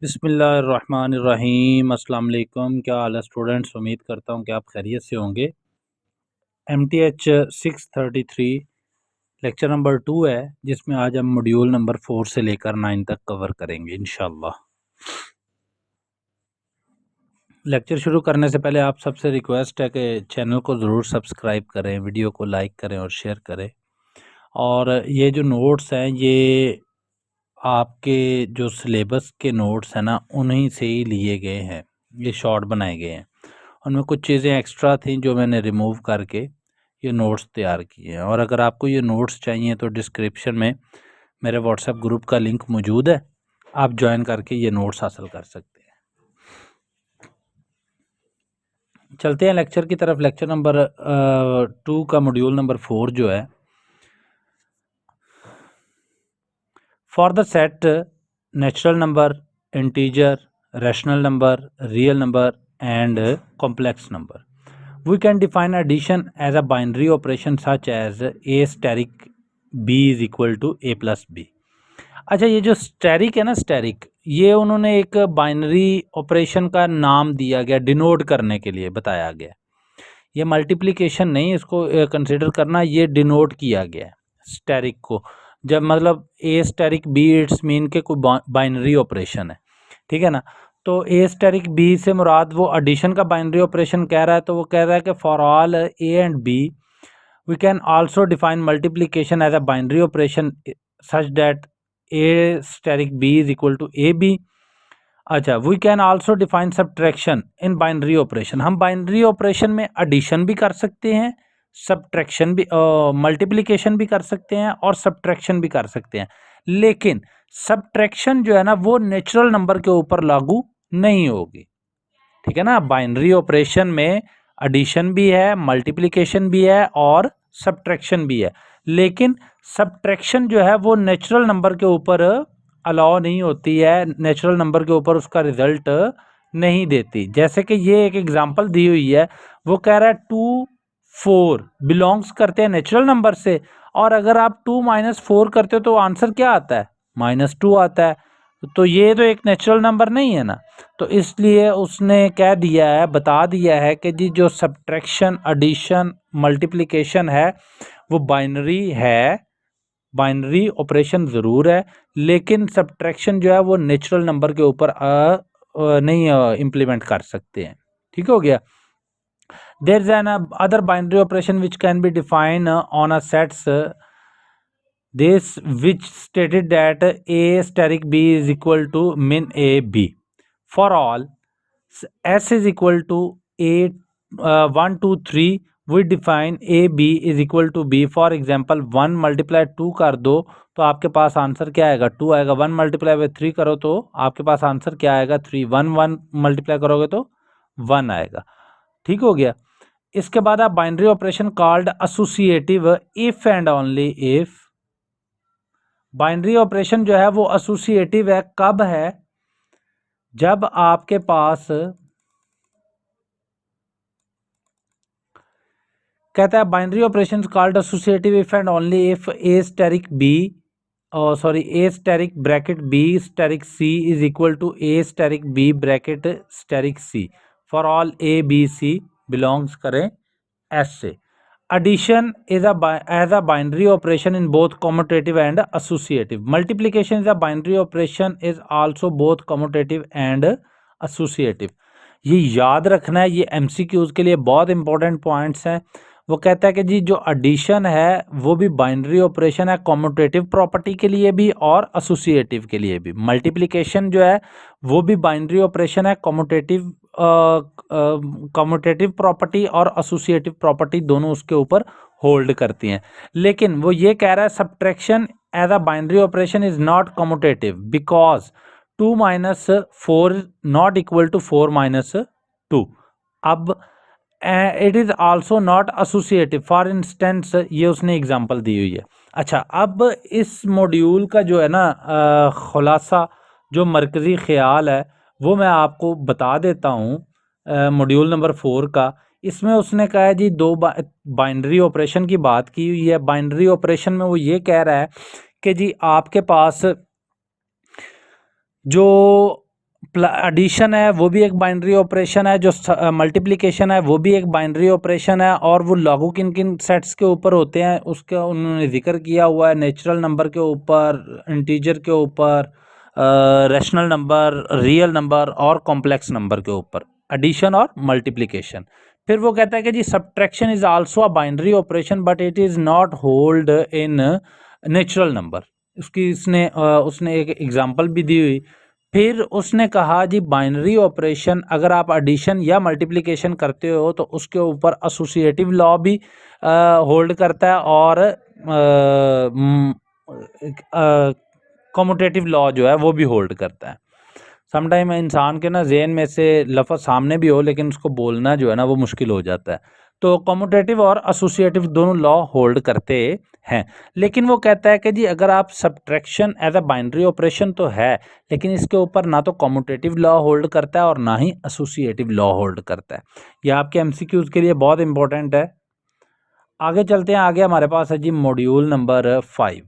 बिस्मिल्लाहिर्रहमानिर्रहीम। अस्सलाम वालेकुम। क्या हाल है स्टूडेंट्स? उम्मीद करता हूँ कि आप खैरियत से होंगे। MTH 633 लेक्चर नंबर 2 है, जिसमें आज हम मॉड्यूल नंबर 4 से लेकर 9 तक कवर करेंगे इंशाल्लाह। लेक्चर शुरू करने से पहले आप सबसे रिक्वेस्ट है कि चैनल को ज़रूर सब्सक्राइब करें, वीडियो को लाइक करें और शेयर करें। और ये जो नोट्स हैं ये आपके जो सिलेबस के नोट्स हैं ना, उन्हीं से ही लिए गए हैं। ये शॉर्ट बनाए गए हैं, उनमें कुछ चीज़ें एक्स्ट्रा थी जो मैंने रिमूव करके ये नोट्स तैयार किए हैं। और अगर आपको ये नोट्स चाहिए तो डिस्क्रिप्शन में मेरे व्हाट्सएप ग्रुप का लिंक मौजूद है, आप ज्वाइन करके ये नोट्स हासिल कर सकते हैं। चलते हैं लेक्चर की तरफ। लेक्चर नंबर 2 का मॉड्यूल नंबर 4 जो है, for the set natural number, integer, rational number, real number and complex number, we can define addition as a binary operation such as a steric b is equal to a plus b। अच्छा, ये जो steric है ना, steric, ये उन्होंने एक binary operation का नाम दिया गया, डिनोट करने के लिए बताया गया। ये मल्टीप्लिकेशन नहीं इसको कंसिडर करना, ये डिनोट किया गया है स्टेरिक को। जब मतलब ए स्टेरिक बी, इट्स मीन के कोई बाइनरी ऑपरेशन है, ठीक है ना। तो ए स्टेरिक बी से मुराद वो एडिशन का बाइनरी ऑपरेशन कह रहा है, तो वो कह रहा है कि for all A and B we can also define multiplication as a binary operation such that A asterisk B is equal to A B. अच्छा, we can also define subtraction in binary operation. हम binary operation में addition भी कर सकते हैं, subtraction भी, multiplication भी कर सकते हैं और सब्ट्रैक्शन भी कर सकते हैं। लेकिन सब्ट्रैक्शन जो है ना, वो नेचुरल नंबर के ऊपर लागू नहीं होगी, ठीक है ना। बाइनरी ऑपरेशन में एडिशन भी है, मल्टीप्लिकेशन भी है और सब्ट्रैक्शन भी है, लेकिन सब्ट्रैक्शन जो है वो नेचुरल नंबर के ऊपर अलाउ नहीं होती है, नेचुरल नंबर के ऊपर उसका रिजल्ट नहीं देती। जैसे कि ये एक एग्जांपल दी हुई है, वो कह रहा है 2 4 बिलोंग्स करते हैं नेचुरल नंबर से, और अगर आप 2 - 4 करते हो तो आंसर क्या आता है? -2 आता है। तो ये तो एक नेचुरल नंबर नहीं है ना। तो इसलिए उसने कह दिया है, बता दिया है कि जी जो सब्ट्रैक्शन, एडिशन, मल्टीप्लिकेशन है वो बाइनरी है, बाइनरी ऑपरेशन ज़रूर है, लेकिन सब्ट्रैक्शन जो है वो नेचुरल नंबर के ऊपर नहीं इम्प्लीमेंट कर सकते हैं। ठीक हो गया। There is another binary operation which can be define on a sets this which stated that a steric b is equal to min a b for all s is equal to a 1 2 3 we define a b is equal to b। For example 1 multiply 2 कर दो तो आपके पास answer क्या आएगा? 2 आएगा। 1 multiply by 3 करो तो आपके पास आंसर क्या आएगा? 3। 1 1 मल्टीप्लाई करोगे तो 1 आएगा। ठीक हो गया। इसके बाद आप binary operation called associative if and only if. Binary operation जो है वो एसोसिएटिव है, कब है? जब आपके पास कहता है binary operation called associative if and only if A asterisk B A asterisk bracket B asterisk C is equal to A asterisk B bracket asterisk C for all A B C belongs करें S से। Addition is as a binary operation in both commutative and associative. Multiplication is a binary operation is also both commutative and associative. ये याद रखना है, ये MCQs के लिए बहुत इंपॉर्टेंट पॉइंट्स हैं। वो कहता है कि जी जो एडिशन है वो भी बाइनरी ऑपरेशन है, कॉम्यूटेटिव प्रॉपर्टी के लिए भी और एसोसिएटिव के लिए भी। मल्टीप्लिकेशन जो है वो भी बाइनरी ऑपरेशन है, कॉम्यूटेटिव प्रॉपर्टी और एसोसिएटिव प्रॉपर्टी दोनों उसके ऊपर होल्ड करती हैं। लेकिन वो ये कह रहा है subtraction as a binary operation is not commutative because 2 - 4 not equal to 4 - 2। अब it is also not associative. For instance ये उसने एग्जांपल दी हुई है। अच्छा, अब इस मॉड्यूल का जो है ना खुलासा, जो मरकज़ी ख्याल है वो मैं आपको बता देता हूँ। मॉड्यूल नंबर 4 का, इसमें उसने कहा है जी दो बाइनरी ऑपरेशन की बात की हुई है। बाइनरी ऑपरेशन में वो ये कह रहा है कि जी आपके पास जो एडिशन है वो भी एक बाइनरी ऑपरेशन है, जो मल्टीप्लिकेशन है वो भी एक बाइनरी ऑपरेशन है। और वो लागू किन किन सेट्स के ऊपर होते हैं उसका उन्होंने जिक्र किया हुआ है, नेचुरल नंबर के ऊपर, इंटीजर के ऊपर, रैशनल नंबर, रियल नंबर और कॉम्प्लेक्स नंबर के ऊपर, एडिशन और मल्टीप्लिकेशन। फिर वो कहता है कि जी subtraction is also a binary operation but it is not hold in natural number. उसने एक एग्जांपल भी दी हुई। फिर उसने कहा जी बाइनरी ऑपरेशन अगर आप एडिशन या मल्टीप्लिकेशन करते हो तो उसके ऊपर एसोसिएटिव लॉ भी होल्ड करता है और कम्यूटेटिव लॉ जो है वो भी होल्ड करता है। समटाइम इंसान के ना ज़हन में से लफ्ज़ सामने भी हो लेकिन उसको बोलना जो है ना वो मुश्किल हो जाता है। तो कम्यूटेटिव और एसोसिएटिव दोनों लॉ होल्ड करते हैं। लेकिन वो कहता है कि जी अगर आप subtraction as a binary operation तो है, लेकिन इसके ऊपर ना तो कम्यूटेटिव लॉ होल्ड करता है और ना ही एसोसिएटिव लॉ होल्ड करता है। ये आपके एमसीक्यूज़ के लिए बहुत इंपॉर्टेंट है। आगे चलते हैं। आगे हमारे पास है जी मॉड्यूल नंबर 5।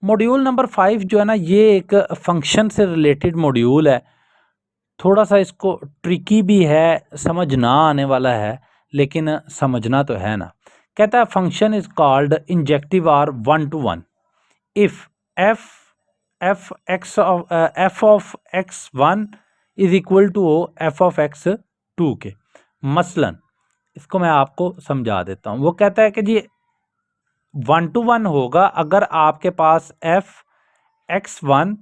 मॉड्यूल नंबर 5 जो है ना ये एक फंक्शन से रिलेटेड मॉड्यूल है। थोड़ा सा इसको ट्रिकी भी है, समझ ना आने वाला है, लेकिन समझना तो है ना। कहता है function is called injective or 1 to 1 if F of x 1 is equal to F of x 2 के। मसलन इसको मैं आपको समझा देता हूँ। वो कहता है कि जी 1 to 1 होगा अगर आपके पास एफ एक्स 1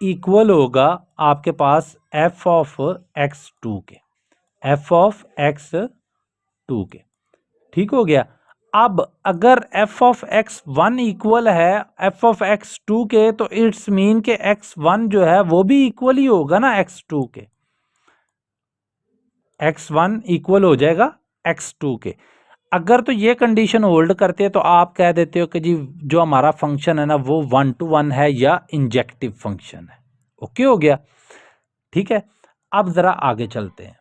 इक्वल होगा आपके पास एफ ऑफ एक्स 2 के, एफ ऑफ एक्स 2 के। ठीक हो गया। अब अगर एफ ऑफ एक्स 1 इक्वल है एफ ऑफ एक्स 2 के तो इट्स मीन के एक्स 1 जो है वो भी इक्वल ही होगा ना एक्स 2 के। एक्स 1 इक्वल हो जाएगा एक्स 2 के। अगर तो ये कंडीशन होल्ड करते हैं तो आप कह देते हो कि जी जो हमारा फंक्शन है ना वो 1 to 1 है या इंजेक्टिव फंक्शन है। ओके हो गया। ठीक है। अब जरा आगे चलते हैं।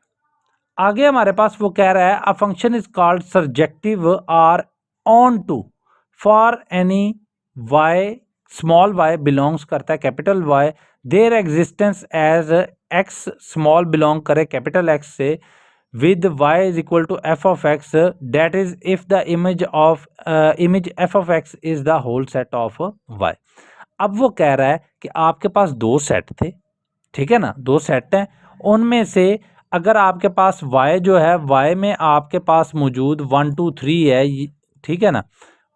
आगे हमारे पास वो कह रहा है a function is called surjective or onto for any Y small Y belongs करता है capital Y there existence as X small belong करे कैपिटल एक्स से with y is equal to f of x, that is if the image f of x is the whole set of y। अब वो कह रहा है कि आपके पास दो सेट थे, ठीक है ना, दो सेट हैं, उनमें से अगर आपके पास y जो है y में आपके पास मौजूद 1 2 3 है, ठीक है ना,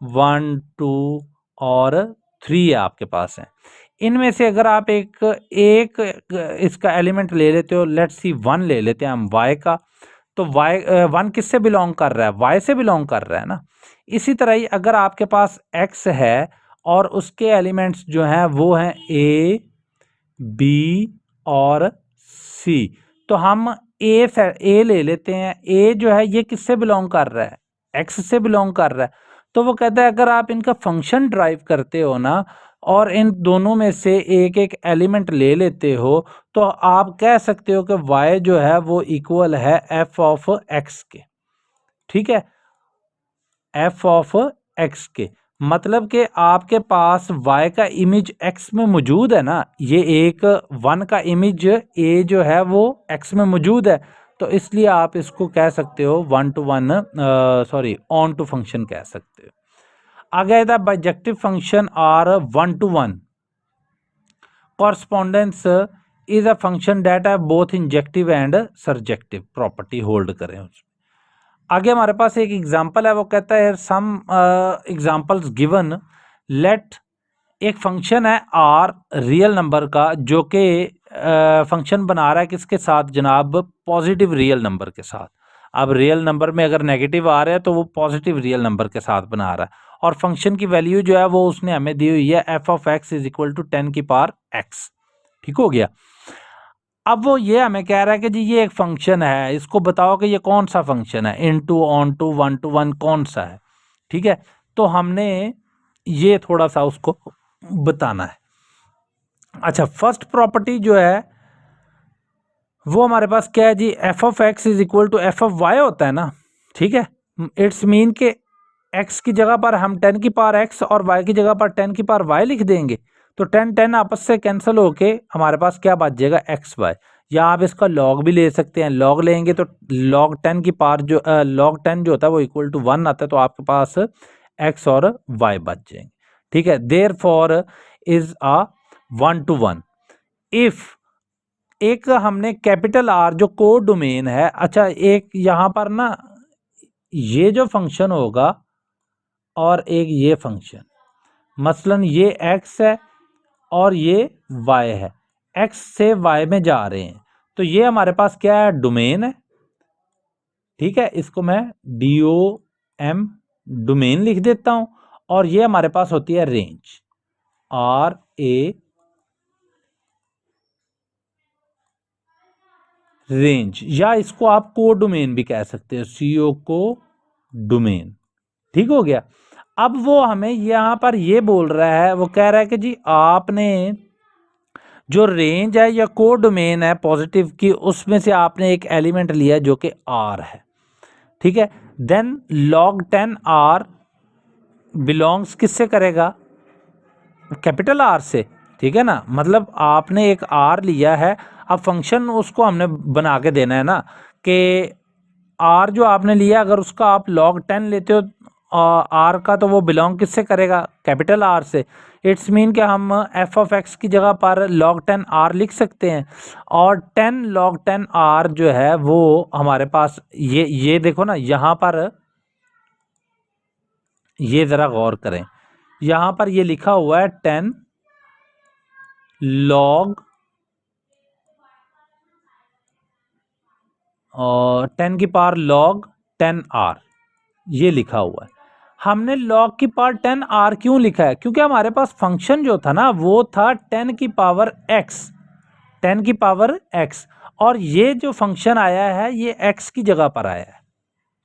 1 2 और 3 है आपके पास है। इनमें से अगर आप एक इसका एलिमेंट ले लेते हो, लेट्स सी 1 ले लेते हैं हम y का, तो y 1 किससे बिलोंग कर रहा है, y से बिलोंग कर रहा है ना। इसी तरह ही अगर आपके पास x है और उसके एलिमेंट्स जो हैं वो हैं a b और c, तो हम a ले लेते हैं। a जो है ये किससे बिलोंग कर रहा है, x से बिलोंग कर रहा है। तो वो कहता है अगर आप इनका फंक्शन ड्राइव करते हो ना और इन दोनों में से एक एक एलिमेंट ले लेते हो तो आप कह सकते हो कि y जो है वो इक्वल है f ऑफ x के। ठीक है, f ऑफ x के मतलब कि आपके पास y का इमेज x में मौजूद है ना, ये एक 1 का इमेज a जो है वो x में मौजूद है, तो इसलिए आप इसको कह सकते हो 1 to 1 ऑन टू फंक्शन कह सकते हो। आगे था bijective function are 1 to 1 correspondence is a function that है both injective and surjective property hold करें उसमें। आगे हमारे पास एक एग्जांपल है, वो कहता है सम एग्जांपल्स गिवन, लेट एक फंक्शन है आर रियल नंबर का जो कि फंक्शन बना रहा है किसके साथ जनाब, पॉजिटिव रियल नंबर के साथ। अब रियल नंबर में अगर नेगेटिव आ रहा है तो वो पॉजिटिव रियल नंबर के साथ बना रहा है और फंक्शन की वैल्यू जो है वो उसने हमें दी हुई है F of x is equal to 10 की पावर एक्स। ठीक हो गया। अब वो ये हमें कह रहा है कि जी ये एक फंक्शन है, इसको बताओ कि ये कौन सा फंक्शन है, इन टू ऑन टू 1 to 1 कौन सा है। ठीक है, तो हमने ये थोड़ा सा उसको बताना है। अच्छा, फर्स्ट प्रॉपर्टी जो है वो हमारे पास क्या है जी, f of x is equal to F of y होता है ना। ठीक है, इट्स मीन के एक्स की जगह पर हम 10 की पावर एक्स और वाई की जगह पर 10 की पावर वाई लिख देंगे, तो 10 10 आपस से कैंसिल होके हमारे पास क्या बच जाएगा एक्स वाई, या आप इसका लॉग भी ले सकते हैं। लॉग लेंगे तो लॉग 10 की पावर जो लॉग 10 जो होता है वो इक्वल टू 1 आता है, तो आपके पास एक्स और वाई बच जाएंगे। ठीक है, therefore is a 1 to 1 if एक हमने कैपिटल आर जो कोड डोमेन है। अच्छा, एक यहां पर ना ये जो फंक्शन होगा और एक ये फंक्शन, मसलन ये x है और ये y है, x से y में जा रहे हैं, तो ये हमारे पास क्या है, डोमेन है। ठीक है, इसको मैं DOM डोमेन लिख देता हूं, और ये हमारे पास होती है रेंज, RA रेंज, या इसको आप को डोमेन भी कह सकते हो, CO को डोमेन। ठीक हो गया। अब वो हमें यहां पर ये बोल रहा है, वो कह रहा है कि जी आपने जो रेंज है या को डोमेन है पॉजिटिव की, उसमें से आपने एक एलिमेंट लिया जो कि R है। ठीक है, देन log 10 R बिलोंग्स किससे करेगा, कैपिटल R से। ठीक है ना, मतलब आपने एक R लिया है, अब फंक्शन उसको हमने बना के देना है ना, कि R जो आपने लिया अगर उसका आप log 10 लेते हो R का, तो वो बिलोंग किससे करेगा, कैपिटल R से। इट्स मीन कि हम f ऑफ x की जगह पर log 10 R लिख सकते हैं, और 10 log 10 R जो है वो हमारे पास ये देखो ना, यहाँ पर ये ज़रा गौर करें, यहाँ पर ये लिखा हुआ है 10 log और 10 की पावर log 10 R ये लिखा हुआ है। हमने log की पावर 10 R क्यों लिखा है, क्योंकि हमारे पास फंक्शन जो था ना वो था 10 की पावर x, 10 की पावर x, और ये जो फंक्शन आया है ये x की जगह पर आया है।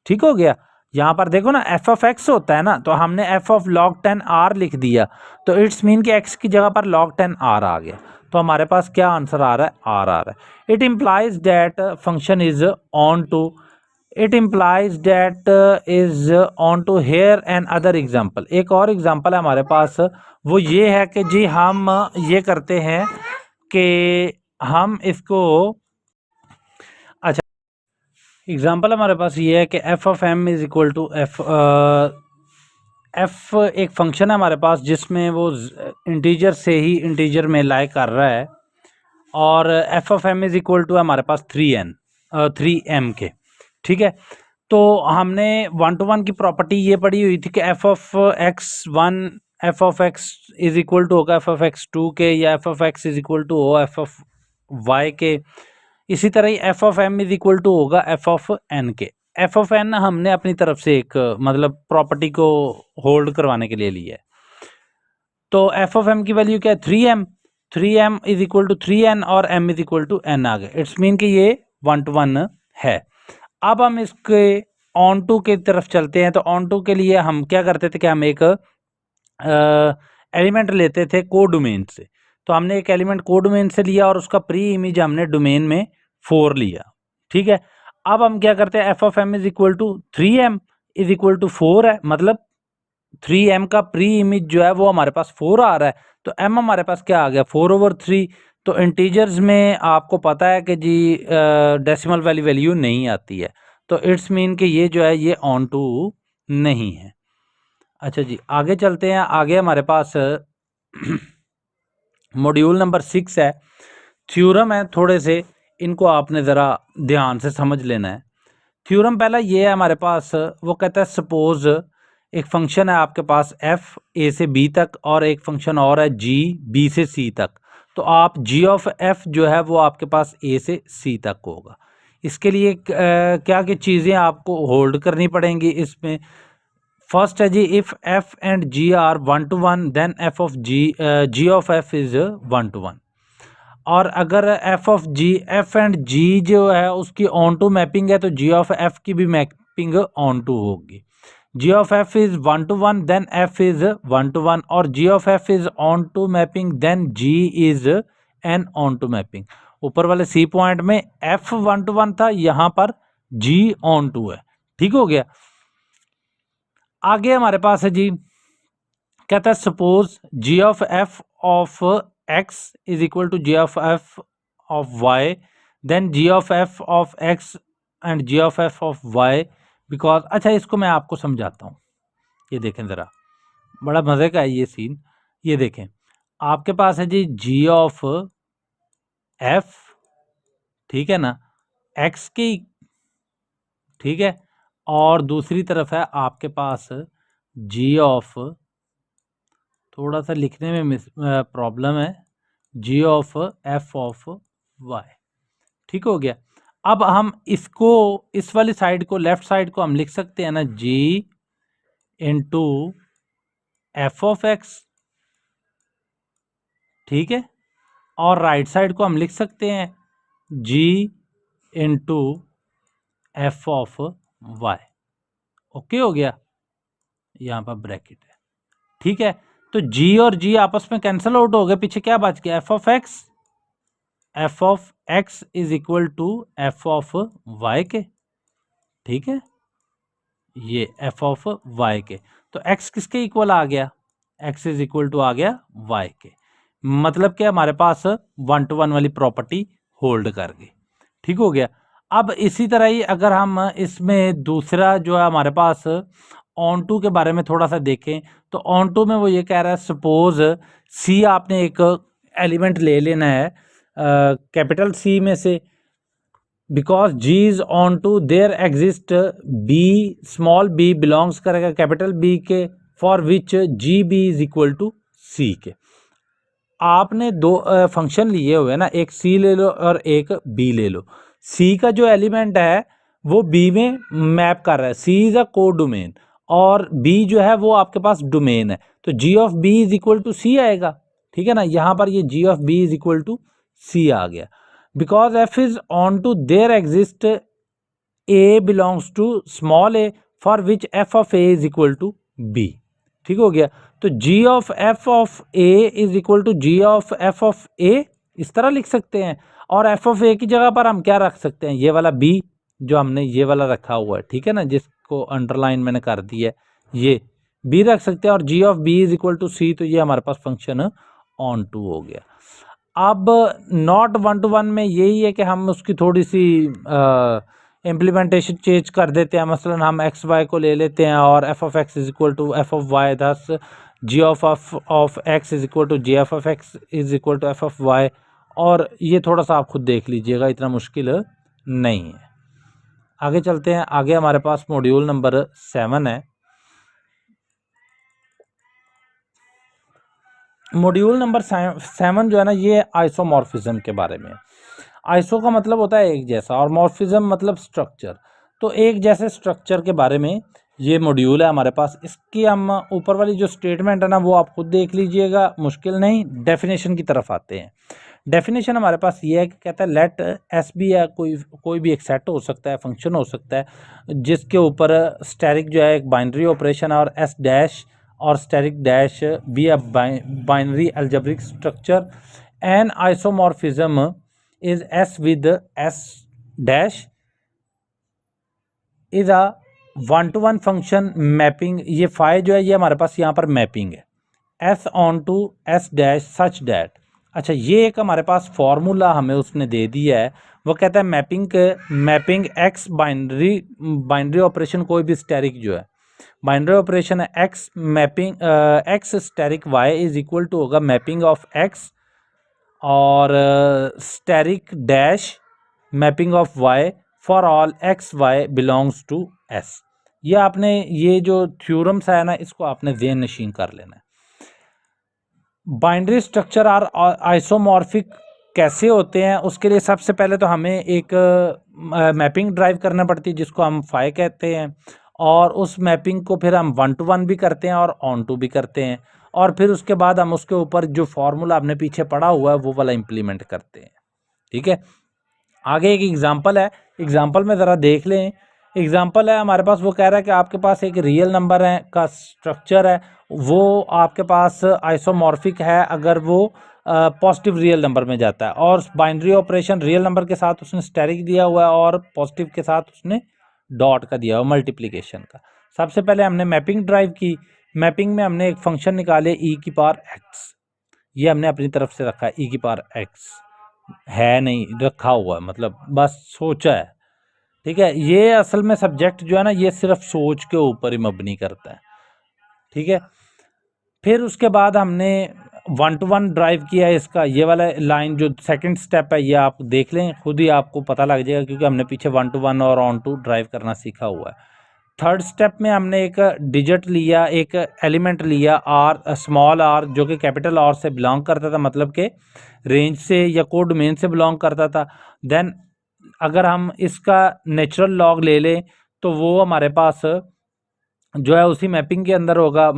ठीक हो गया। यहाँ पर देखो ना f ऑफ x होता है ना, तो हमने f ऑफ log 10 R लिख दिया, तो इट्स मीन कि x की जगह पर log 10 R आ गया, तो हमारे पास क्या आंसर आ रहा है, R आ रहा है। It implies that function is onto, it implies that is onto here and other example. एक और एग्जाम्पल है हमारे पास, वो ये है कि जी हम ये करते हैं कि हम इसको, अच्छा एग्जाम्पल हमारे पास ये है कि F of M is equal to F एक फंक्शन है हमारे पास जिसमें वो इंटीजर से ही इंटीजर में लाई कर रहा है, और F of M is equal to हमारे पास 3m के। ठीक है, तो हमने 1 to 1 की प्रॉपर्टी ये पढ़ी हुई थी कि F of x 1 f of x is equal to होगा एफ ऑफ एक्स 2 के, या f of x is equal to हो एफ ऑफ वाई के। इसी तरह ही f of M is equal to होगा एफ ऑफ एन के। एफ ऑफ एन हमने अपनी तरफ से एक मतलब प्रॉपर्टी को होल्ड करवाने के लिए लिया है, तो एफ ऑफ एम की वैल्यू क्या है, 3m, 3m is equal to 3n, और m is equal to n आ गए। इट्स मीन कि ये 1 to 1 है। अब हम इसके ऑन टू की तरफ चलते हैं, तो ऑन टू के लिए हम क्या करते थे कि हम एक एलिमेंट लेते थे को डोमेन से, तो हमने एक एलिमेंट को डोमेन से लिया और उसका प्री इमेज हमने डोमेन में 4 लिया। ठीक है, अब हम क्या करते हैं, F of M is equal to 3m is equal to 4 है, मतलब 3m का प्री इमेज जो है वो हमारे पास 4 आ रहा है, तो m हमारे पास क्या आ गया, 4/3। तो इंटीजर्स में आपको पता है कि जी डेसिमल वाली वैल्यू नहीं आती है, तो इट्स मीन कि ये जो है ये ऑन टू नहीं है। अच्छा जी, आगे चलते हैं। आगे हमारे पास मॉड्यूल नंबर 6 है, थ्योरम है, थोड़े से इनको आपने ज़रा ध्यान से समझ लेना है। थ्योरम पहला ये है हमारे पास, वो कहता है सपोज एक फंक्शन है आपके पास f a से b तक, और एक फंक्शन और है g b से c तक, तो आप g ऑफ f जो है वो आपके पास a से c तक होगा। इसके लिए क्या क्या चीज़ें आपको होल्ड करनी पड़ेंगी इसमें। फर्स्ट है जी, if f and g are 1 to 1 then f of g of f is 1 to 1। और अगर f ऑफ एंड g जो है उसकी ऑन टू मैपिंग है, तो g ऑफ f की भी मैपिंग ऑन टू होगी। g of f is 1 to 1 then f is 1 to 1, और g of f is onto mapping then g is an onto mapping. ऊपर वाले C point में f 1 to 1 था, यहाँ पर g ऑन टू है। ठीक हो गया। आगे हमारे पास है जी, कहता है suppose g of f of x is equal to g of f of y, then g of f of x and g of f of y, because अच्छा इसको मैं आपको समझाता हूँ। ये देखें ज़रा, बड़ा मज़े का है ये सीन। ये देखें, आपके पास है जी g ऑफ f, ठीक है ना, x की, ठीक है, और दूसरी तरफ है आपके पास g ऑफ, थोड़ा सा लिखने में प्रॉब्लम है, g of f of y, ठीक हो गया। अब हम इसको, इस वाली साइड को, लेफ्ट साइड को हम लिख सकते हैं ना g into F of x, ठीक है, और राइट साइड को हम लिख सकते हैं g into F of Y. Okay हो गया, यहाँ पर ब्रैकेट है, ठीक है। तो g और g आपस में कैंसिल आउट हो गए, पीछे क्या बच गया, F of x is equal to F of Y के, ठीक है, ये एफ ऑफ वाई के। तो x किसके इक्वल आ गया, x इज इक्वल टू आ गया y के, मतलब क्या हमारे पास 1 to 1 वाली प्रॉपर्टी होल्ड कर गई, ठीक हो गया। अब इसी तरह ही अगर हम इसमें दूसरा जो है हमारे पास ऑन टू के बारे में थोड़ा सा देखें, तो ऑन टू में वो ये कह रहा है, सपोज सी आपने एक एलिमेंट ले लेना है कैपिटल सी में से, because g is onto there exist b, small b belongs करेगा कैपिटल बी के, for which g b is equal to c के। आपने दो फंक्शन लिए हुए हैं ना, एक सी ले लो और एक बी ले लो। सी का जो एलिमेंट है वो बी में मैप कर रहा है, सी इज अ को डोमेन, और बी जो है वो आपके पास डोमेन है, तो g of b is equal to c आएगा, ठीक है ना। यहाँ पर ये g of b is equal to c आ गया, because f is onto there exist a belongs to small a, for which f of a is equal to b, ठीक हो गया। तो g of f of a is equal to g of f of a, इस तरह लिख सकते हैं, और एफ ऑफ ए की जगह पर हम क्या रख सकते हैं, ये वाला बी जो हमने ये वाला रखा हुआ है, ठीक है ना, जिसको अंडरलाइन मैंने कर दिया है, ये बी रख सकते हैं, और g of b is equal to c, तो ये हमारे पास फंक्शन ऑन टू हो गया। अब नॉट 1 to 1 में यही है कि हम उसकी थोड़ी सी इम्प्लीमेंटेशन चेंज कर देते हैं, मसलन हम एक्स वाई को ले लेते हैं और F of x is equal to F of y, thus g of x is equal to g f of x is equal to F of y, और ये थोड़ा सा आप खुद देख लीजिएगा, इतना मुश्किल नहीं है। आगे चलते हैं, आगे हमारे पास मॉड्यूल नंबर 7 है। मॉड्यूल नंबर 7 जो है ना, ये आइसोमॉर्फिज्म के बारे में। आइसो का मतलब होता है एक जैसा, और मॉर्फिज्म मतलब स्ट्रक्चर, तो एक जैसे स्ट्रक्चर के बारे में ये मॉड्यूल है हमारे पास। इसकी हम ऊपर वाली जो स्टेटमेंट है ना वो आप खुद देख लीजिएगा, मुश्किल नहीं। डेफिनेशन की तरफ आते हैं। डेफिनेशन हमारे पास ये है कि कहता है लेट एस बी है, कोई भी एक सेट हो सकता है, फंक्शन हो सकता है, जिसके ऊपर स्टैटिक जो है एक बाइनरी ऑपरेशन है, और एस डैश और static dash be a binary algebraic structure. An isomorphism is S with S dash is a 1 to 1 function mapping. ये फाइ जो है ये हमारे पास यहाँ पर मैपिंग है, S onto S dash such that. अच्छा, ये एक हमारे पास फॉर्मूला हमें उसने दे दिया है, वो कहता है मैपिंग एक्स बाइनरी ऑपरेशन, कोई भी स्टैटिक जो है बाइनरी ऑपरेशन है, X mapping X static Y is equal to होगा मैपिंग ऑफ एक्स और static dash mapping of Y for all X Y belongs to S. ये आपने ये जो थ्योरम्स है ना, इसको आपने ज़हन नशीन कर लेना है। बाइनरी स्ट्रक्चर आर आइसोमॉर्फिक कैसे होते हैं, उसके लिए सबसे पहले तो हमें एक मैपिंग ड्राइव करना पड़ती है, जिसको हम फाइ कहते हैं, और उस मैपिंग को फिर हम 1 to 1 भी करते हैं और ऑन टू भी करते हैं, और फिर उसके बाद हम उसके ऊपर जो फॉर्मूला हमने पीछे पढ़ा हुआ है वो वाला इम्प्लीमेंट करते हैं, ठीक है। आगे एक एग्जांपल है, एग्जांपल में ज़रा देख लें। एग्जांपल है हमारे पास, वो कह रहा है कि आपके पास एक रियल नंबर है का स्ट्रक्चर है, वो आपके पास आइसोमॉर्फिक है अगर वो पॉजिटिव रियल नंबर में जाता है, और बाइनरी ऑपरेशन रियल नंबर के साथ उसने स्टैटिक दिया हुआ है और पॉजिटिव के साथ उसने डॉट का दिया हुआ मल्टीप्लिकेशन का। सबसे पहले हमने मैपिंग ड्राइव की, मैपिंग में हमने एक फंक्शन निकाले ई की पावर एक्स। ये हमने अपनी तरफ से रखा है ई की पावर एक्स, है नहीं, रखा हुआ है, मतलब बस सोचा है। ठीक है, ये असल में सब्जेक्ट जो है ना ये सिर्फ सोच के ऊपर ही मबनी करता है। ठीक है, फिर उसके बाद हमने 1 to 1 ड्राइव किया है इसका, ये वाला लाइन जो सेकंड स्टेप है ये आप देख लें, खुद ही आपको पता लग जाएगा क्योंकि हमने पीछे 1 to 1 और ऑन टू ड्राइव करना सीखा हुआ है। थर्ड स्टेप में हमने एक डिजिट लिया, एक एलिमेंट लिया आर, स्मॉल आर, जो कि कैपिटल आर से बिलोंग करता था, मतलब कि रेंज से या कोड डोमेन से बिलोंग करता था। देन अगर हम इसका नेचुरल लॉग ले लें तो वो हमारे पास जो है उसी मैपिंग के अंदर होगा,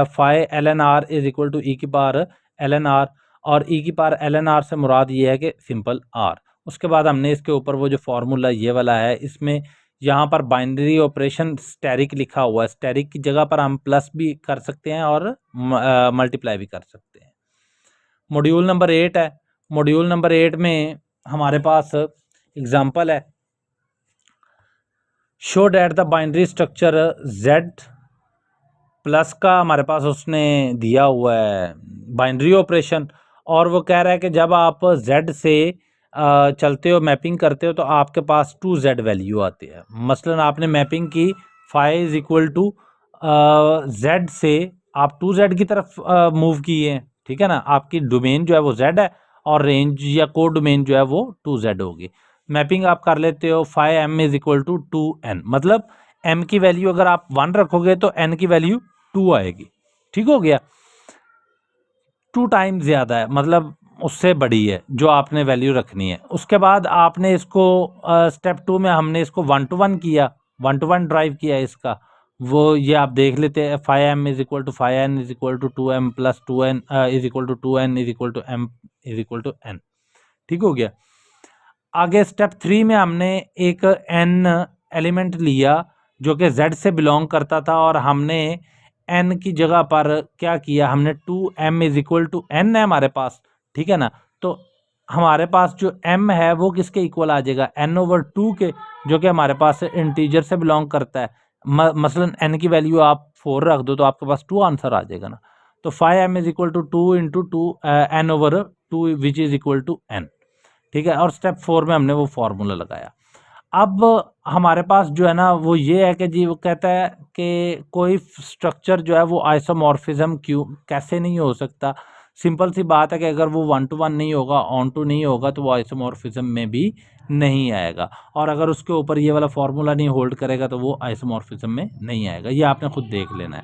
phi l n r is equal to e की पावर एल एन आर, और ई की पावर एल एन आर से मुराद ये है कि सिंपल आर। उसके बाद हमने इसके ऊपर वो जो फार्मूला ये वाला है, इसमें यहाँ पर बाइनरी ऑपरेशन स्टैरिक लिखा हुआ है, स्टैरिक की जगह पर हम प्लस भी कर सकते हैं और मल्टीप्लाई भी कर सकते हैं। मॉड्यूल नंबर 8 है, मॉड्यूल नंबर 8 में हमारे पास एग्जांपल है, show that the binary structure Z plus का हमारे पास उसने दिया हुआ है बाइनरी ऑपरेशन, और वो कह रहा है कि जब आप z से चलते हो, मैपिंग करते हो, तो आपके पास 2z वैल्यू आती है। मसलन आपने मैपिंग की phi is equal to z से आप 2z की तरफ मूव किए, ठीक है ना, आपकी डोमेन जो है वो z है और रेंज या कोड डोमेन जो है वो 2z होगी। मैपिंग आप कर लेते हो phi m is equal to 2n, मतलब m की वैल्यू अगर आप 1 रखोगे तो n की वैल्यू 2 आएगी। ठीक हो गया, 2 टाइम ज़्यादा है, मतलब उससे बड़ी है जो आपने वैल्यू रखनी है। उसके बाद आपने इसको स्टेप 2 में हमने इसको 1 to 1 किया, 1 to 1 ड्राइव किया इसका, वो ये आप देख लेते हैं, phi M is equal to phi N is equal to 2m plus 2n is equal to 2n is equal to m is equal to n। ठीक हो गया, आगे स्टेप 3 में हमने एक n एलिमेंट लिया जो कि z से बिलोंग करता था, और हमने n की जगह पर क्या किया, हमने 2m is equal to n है हमारे पास, ठीक है ना, तो हमारे पास जो m है वो किसके इक्वल आ जाएगा, n/2 के, जो कि हमारे पास इंटीजर से बिलोंग करता है। मसलन n की वैल्यू आप 4 रख दो तो आपके पास 2 आंसर आ जाएगा ना, तो phi m is equal to 2 into 2 n/2 which is equal to n। ठीक है, और स्टेप 4 में हमने वो फार्मूला लगाया। अब हमारे पास जो है ना वो ये है कि जी वो कहता है कि कोई स्ट्रक्चर जो है वो आइसोमॉर्फिज्म क्यों कैसे नहीं हो सकता। सिंपल सी बात है कि अगर वो 1 to 1 नहीं होगा, ऑन टू नहीं होगा, तो वो आइसोमॉर्फिज्म में भी नहीं आएगा, और अगर उसके ऊपर ये वाला फार्मूला नहीं होल्ड करेगा तो वो आइसोमॉर्फिज्म में नहीं आएगा। ये आपने खुद देख लेना है।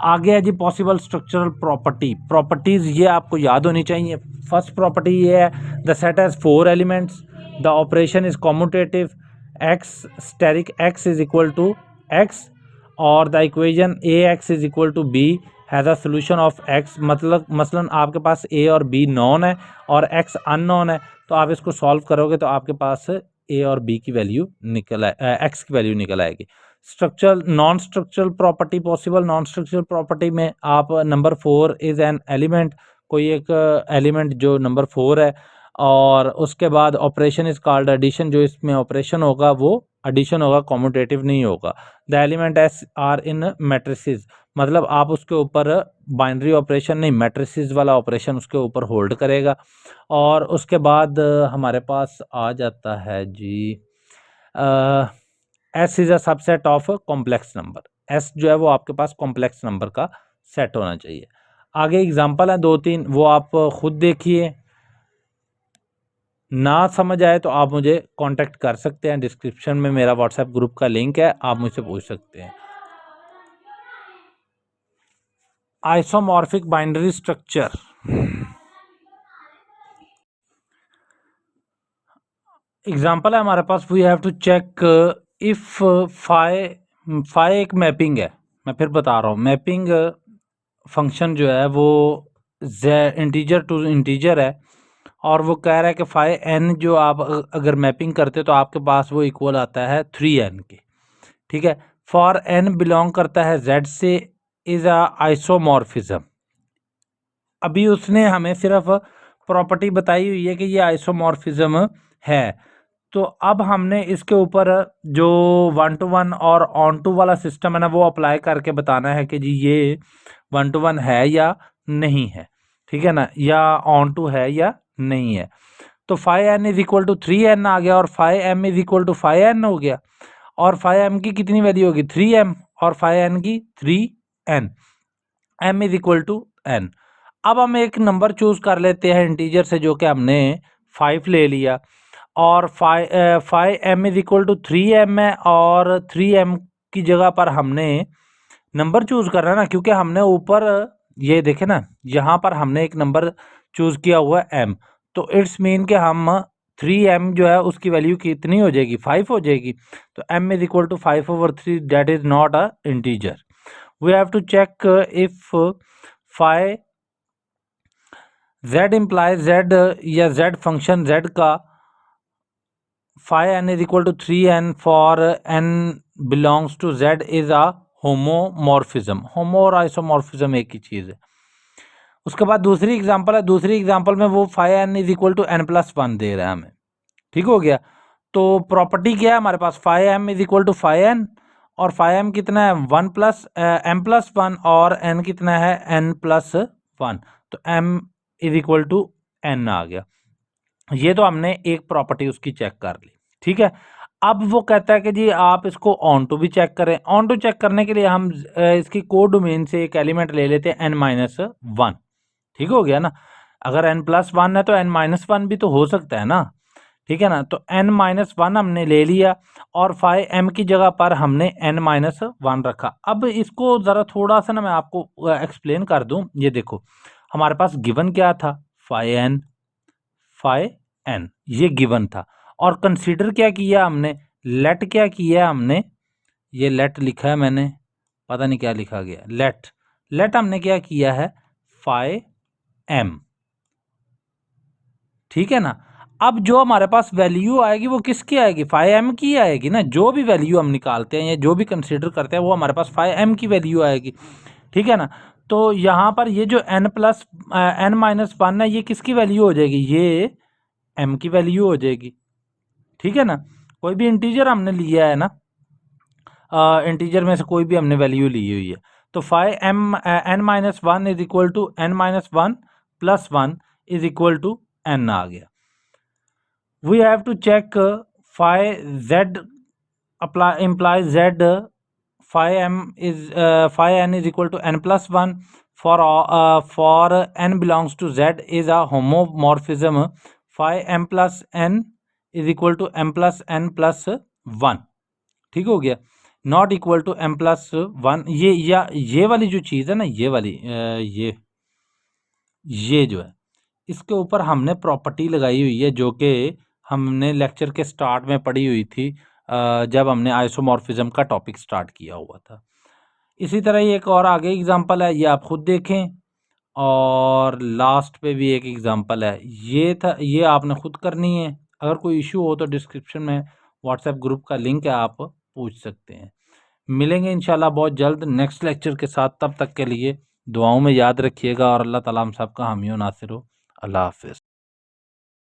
आगे है जी पॉसिबल स्ट्रक्चरल प्रॉपर्टीज, ये आपको याद होनी चाहिए। फर्स्ट प्रॉपर्टी ये है, the set has 4 elements, the operation is commutative, x asterisk x is equal to x, और the equation ax is equal to b has a solution of x, मतलब मसलन आपके पास a और b नॉन है और x अननोन है, तो आप इसको सॉल्व करोगे तो आपके पास a और b की वैल्यू निकल x की वैल्यू निकल आएगी। Structural non structural property possible, non structural property में आप नंबर 4 इज एन एलिमेंट, कोई एक एलिमेंट जो नंबर 4 है, और उसके बाद ऑपरेशन इज कॉल्ड एडिशन, जो इसमें ऑपरेशन होगा वो एडिशन होगा, कॉम्यूटेटिव नहीं होगा। The elements are in matrices, मतलब आप उसके ऊपर बाइनरी ऑपरेशन नहीं, मैट्रिसेस वाला ऑपरेशन उसके ऊपर होल्ड करेगा। और उसके बाद हमारे पास आ जाता है G S is a subset of complex number, S जो है वो आपके पास कॉम्प्लेक्स नंबर का सेट होना चाहिए। आगे एग्जांपल है 2-3, वो आप खुद देखिए, ना समझ आए तो आप मुझे कांटेक्ट कर सकते हैं, डिस्क्रिप्शन में मेरा व्हाट्सएप ग्रुप का लिंक है, आप मुझसे पूछ सकते हैं। आइसोमॉर्फिक बाइनरी स्ट्रक्चर, एग्जांपल है हमारे पास, we have to check if phi एक मैपिंग है, मैं फिर बता रहा हूँ, मैपिंग फंक्शन जो है वो इंटीजर टू इंटीजर है, और वो कह रहा है कि फाई एन जो आप अगर मैपिंग करते हो तो आपके पास वो इक्वल आता है 3n के। ठीक है, फॉर n बिलोंग करता है z से, इज अ आइसोमॉर्फिज्म। अभी उसने हमें सिर्फ प्रॉपर्टी बताई हुई है कि ये आइसोमॉर्फिज्म है, तो अब हमने इसके ऊपर जो 1 to 1 और ऑन टू वाला सिस्टम है ना वो अप्लाई करके बताना है कि जी ये 1 to 1 है या नहीं है। ठीक है ना, या ऑन टू है या नहीं है। तो 5n is equal to 3n आ गया और 5m is equal to 5n हो गया। और 5m की कितनी वैल्यू होगी 3m और 5n की 3n, m is equal to n। अब हम एक नंबर चूज कर लेते हैं इंटीजर से, जो कि हमने 5 ले लिया और 5m is equal to 3m है और 3m की जगह पर हमने नंबर चूज करना है ना, क्योंकि हमने ऊपर ये देखे ना, यहाँ पर हमने एक नंबर चूज किया हुआ है m, तो इट्स मीन कि हम 3m जो है उसकी वैल्यू कितनी हो जाएगी 5 हो जाएगी। तो m is equal to 5/3, that is not a integer. We have to check if phi z implies z या z फंक्शन z का phi n is equal to 3n for n belongs to z is a homomorphism. Homo और isomorphism एक ही चीज़ है। उसके बाद दूसरी example है, दूसरी एग्जांपल में वो phi n is equal to n+1 दे रहा है हमें। ठीक हो गया। तो प्रॉपर्टी क्या है हमारे पास, phi m is equal to phi n और फाइ m कितना है 1+m+1 और n कितना है n+1, तो m is equal to n आ गया। ये तो हमने एक प्रॉपर्टी उसकी चेक कर ली। ठीक है, अब वो कहता है कि जी आप इसको ऑन टू भी चेक करें। ऑन टू चेक करने के लिए हम इसकी कोडोमेन से एक एलिमेंट ले लेते हैं n-1। ठीक हो गया ना, अगर n+1 है तो n-1 भी तो हो सकता है ना। ठीक है ना, तो n-1 हमने ले लिया और फाइ m की जगह पर हमने n-1 रखा। अब इसको ज़रा थोड़ा सा ना मैं आपको एक्सप्लेन कर दूं। ये देखो हमारे पास गिवन क्या था, फाइ n ये गिवन था और कंसीडर क्या किया हमने, लेट क्या किया हमने, ये लेट लिखा है मैंने, पता नहीं क्या लिखा गया, लेट हमने क्या किया है फाइ m। ठीक है ना, अब जो हमारे पास वैल्यू आएगी वो किसकी आएगी, फाइ m की आएगी ना। जो भी वैल्यू हम निकालते हैं या जो भी कंसीडर करते हैं वो हमारे पास फाइ m की वैल्यू आएगी। ठीक है ना, तो यहाँ पर ये जो n+n-1 है ये किसकी वैल्यू हो जाएगी, ये m की वैल्यू हो जाएगी। ठीक है ना, कोई भी इंटीजर हमने लिया है ना, इंटीजर में से कोई भी हमने वैल्यू ली हुई है, तो phi n-1 is equal to n-1+1 is equal to n आ गया। We have to check phi z implies z phi n is equal to n+1 for n belongs to z is a homomorphism phi m+n is equal to m+n+1। ठीक हो गया, not equal to m+1। ये वाली जो चीज़ है ना, ये वाली ये जो है इसके ऊपर हमने प्रॉपर्टी लगाई हुई है, जो कि हमने लेक्चर के स्टार्ट में पढ़ी हुई थी जब हमने आइसोमॉर्फिज्म का टॉपिक स्टार्ट किया हुआ था। इसी तरह ये एक और आगे एग्जांपल है, ये आप खुद देखें, और लास्ट पे भी एक एग्जांपल है, ये आपने खुद करनी है। अगर कोई इशू हो तो डिस्क्रिप्शन में व्हाट्सएप ग्रुप का लिंक है, आप पूछ सकते हैं। मिलेंगे इंशाल्लाह बहुत जल्द नेक्स्ट लेक्चर के साथ। तब तक के लिए दुआओं में याद रखिएगा और अल्लाह ताला हम सब का हामी व नासिर हो। अल्लाह हाफिज़।